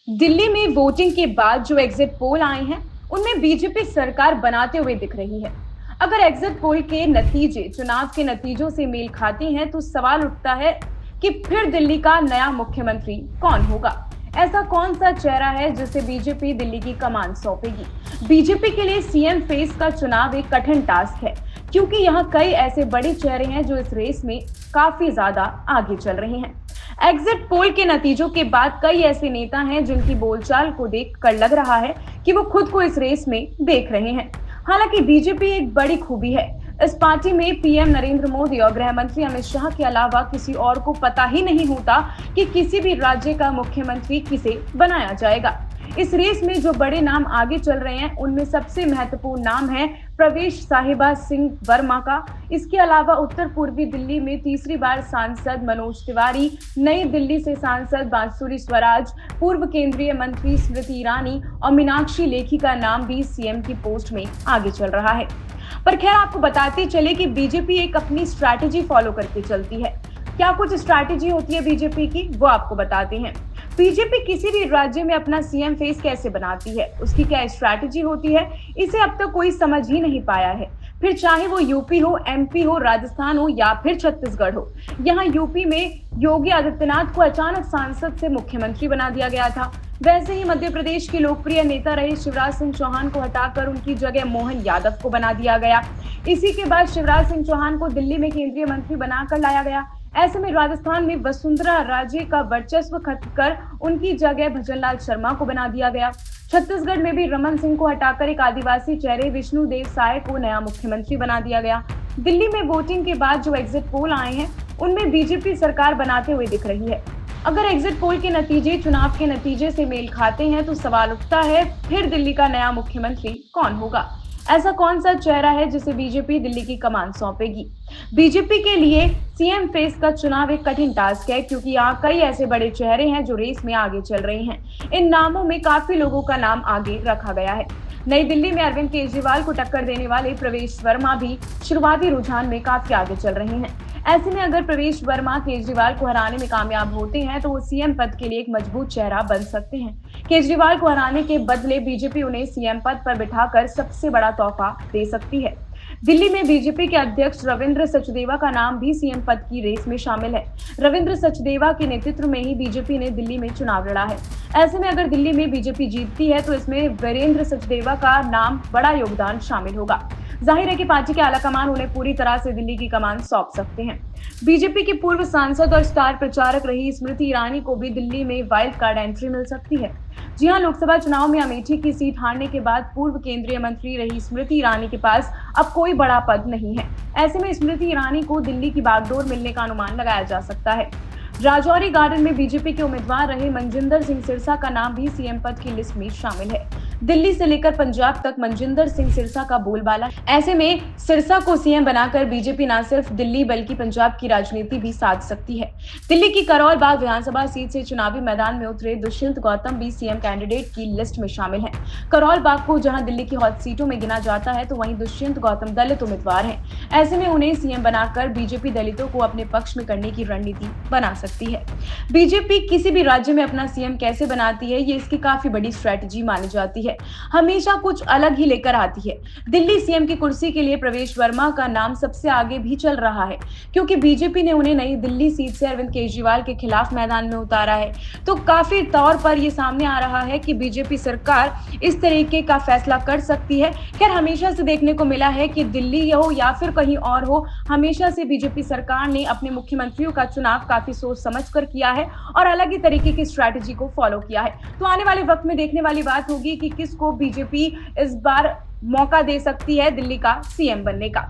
दिल्ली में वोटिंग के बाद जो एग्जिट पोल आए हैं, उनमें बीजेपी सरकार बनाते हुए दिख रही है। अगर एग्जिट पोल के नतीजे चुनाव के नतीजों से मेल खाते हैं, तो सवाल उठता है कि फिर दिल्ली का नया मुख्यमंत्री कौन होगा। ऐसा कौन सा चेहरा है जिसे बीजेपी दिल्ली की कमान सौंपेगी। बीजेपी के लिए सीएम फेस का चुनाव एक कठिन टास्क है, क्योंकि यहाँ कई ऐसे बड़े चेहरे हैं जो इस रेस में काफी ज्यादा आगे चल रहे हैं। एग्जिट पोल के नतीजों के बाद कई ऐसे नेता हैं जिनकी बोलचाल को देखकर लग रहा है कि वो खुद को इस रेस में देख रहे हैं। हालांकि बीजेपी एक बड़ी खूबी है, इस पार्टी में पीएम नरेंद्र मोदी और गृह मंत्री अमित शाह के अलावा किसी और को पता ही नहीं होता कि किसी भी राज्य का मुख्यमंत्री किसे बनाया जाएगा। इस रेस में जो बड़े नाम आगे चल रहे हैं, उनमें सबसे महत्वपूर्ण नाम है प्रवेश साहिबा सिंह वर्मा का। इसके अलावा उत्तर पूर्वी दिल्ली में तीसरी बार सांसद मनोज तिवारी, नई दिल्ली से सांसद बांसुरी स्वराज, पूर्व केंद्रीय मंत्री स्मृति ईरानी और मीनाक्षी लेखी का नाम भी सीएम की पोस्ट में आगे चल रहा है। पर खैर, आपको बताते चले कि बीजेपी एक अपनी स्ट्रैटेजी फॉलो करके चलती है। क्या कुछ स्ट्रैटेजी होती है बीजेपी की, वो आपको बताते हैं। बीजेपी किसी भी राज्य में अपना सीएम फेस कैसे बनाती है, उसकी क्या स्ट्रैटेजी होती है, इसे अब तक कोई समझ ही नहीं पाया है। फिर चाहे वो यूपी हो, एमपी हो, राजस्थान हो या फिर छत्तीसगढ़ हो। यहाँ यूपी में योगी आदित्यनाथ को अचानक सांसद से मुख्यमंत्री बना दिया गया था। वैसे ही मध्य प्रदेश के लोकप्रिय नेता रहे शिवराज सिंह चौहान को हटाकर उनकी जगह मोहन यादव को बना दिया गया। इसी के बाद शिवराज सिंह चौहान को दिल्ली में केंद्रीय मंत्री बनाकर लाया गया। ऐसे में राजस्थान में वसुंधरा राजे का वर्चस्व खत्म कर उनकी जगह भजनलाल शर्मा को बना दिया गया। छत्तीसगढ़ में भी रमन सिंह को हटाकर एक आदिवासी चेहरे विष्णुदेव साय को नया मुख्यमंत्री बना दिया गया। दिल्ली में वोटिंग के बाद जो एग्जिट पोल आए हैं, उनमें बीजेपी सरकार बनाते हुए दिख रही है। अगर एग्जिट पोल के नतीजे चुनाव के नतीजे से मेल खाते हैं, तो सवाल उठता है फिर दिल्ली का नया मुख्यमंत्री कौन होगा। ऐसा कौन सा चेहरा है जिसे बीजेपी दिल्ली की कमान सौंपेगी। बीजेपी के लिए सीएम फेस का चुनाव एक कठिन टास्क है, क्योंकि यहाँ कई ऐसे बड़े चेहरे हैं जो रेस में आगे चल रहे हैं। इन नामों में काफी लोगों का नाम आगे रखा गया है। नई दिल्ली में अरविंद केजरीवाल को टक्कर देने वाले प्रवेश वर्मा भी शुरुआती रुझान में काफी आगे चल रहे हैं। ऐसे में अगर प्रवेश वर्मा केजरीवाल को हराने में कामयाब होते हैं, तो वो सीएम पद के लिए एक मजबूत चेहरा बन सकते हैं। केजरीवाल को हराने के बदले बीजेपी उन्हें सीएम पद पर बिठाकर सबसे बड़ा तोहफा दे सकती है। दिल्ली में बीजेपी के अध्यक्ष रविंद्र सचदेवा का नाम भी सीएम पद की रेस में शामिल है। रविंद्र सचदेवा के नेतृत्व में ही बीजेपी ने दिल्ली में चुनाव लड़ा है। ऐसे में अगर दिल्ली में बीजेपी जीतती है, तो इसमें वीरेंद्र सचदेवा का नाम बड़ा योगदान शामिल होगा। जाहिर है कि पार्टी के आलाकमान उन्हें पूरी तरह से दिल्ली की कमान सौंप सकते हैं। बीजेपी की पूर्व सांसद और स्टार प्रचारक रही स्मृति ईरानी को भी दिल्ली में वाइल्ड कार्ड एंट्री मिल सकती है। जी हां, लोकसभा चुनाव में अमेठी की सीट हारने के बाद पूर्व केंद्रीय मंत्री रही स्मृति ईरानी के पास अब कोई बड़ा पद नहीं है। ऐसे में स्मृति ईरानी को दिल्ली की बागडोर मिलने का अनुमान लगाया जा सकता है। राजौरी गार्डन में बीजेपी के उम्मीदवार रहे मनजिंदर सिंह सिरसा का नाम भी सीएम पद की लिस्ट में शामिल है। दिल्ली से लेकर पंजाब तक मनजिंदर सिंह सिरसा का बोलबाला। ऐसे में सिरसा को सीएम बनाकर बीजेपी न सिर्फ दिल्ली बल्कि पंजाब की राजनीति भी साध सकती है। दिल्ली की करोल बाग विधानसभा सीट से चुनावी मैदान में उतरे दुष्यंत गौतम भी सीएम कैंडिडेट की लिस्ट में शामिल है। करोल बाग को जहां दिल्ली की हॉट सीटों में गिना जाता है, तो वहीं दुष्यंत गौतम दलित उम्मीदवार हैं। ऐसे में उन्हें सीएम बनाकर बीजेपी दलितों को अपने पक्ष में करने की रणनीति बना सकती है। बीजेपी किसी भी राज्य में अपना सीएम कैसे बनाती है, ये इसकी काफी बड़ी स्ट्रेटजी मानी जाती है। हमेशा कुछ अलग ही लेकर आती है। दिल्ली सीएम की कुर्सी के लिए प्रवेश वर्मा का नाम सबसे आगे भी चल रहा है, क्योंकि बीजेपी ने उन्हें नई दिल्ली सीट से अरविंद केजरीवाल के खिलाफ मैदान में उतारा है। तो काफी तौर पर यह सामने आ रहा है कि बीजेपी सरकार इस तरीके का फैसला कर सकती है। खैर, हमेशा से देखने को मिला है कि दिल्ली हो या फिर कहीं और हो, हमेशा से बीजेपी सरकार ने अपने मुख्यमंत्रियों का चुनाव काफी सोच समझ कर किया है और अलग ही तरीके की स्ट्रैटेजी को फॉलो किया है। तो आने वाले वक्त में देखने वाली बात होगी कि किसको बीजेपी इस बार मौका दे सकती है दिल्ली का सीएम बनने का।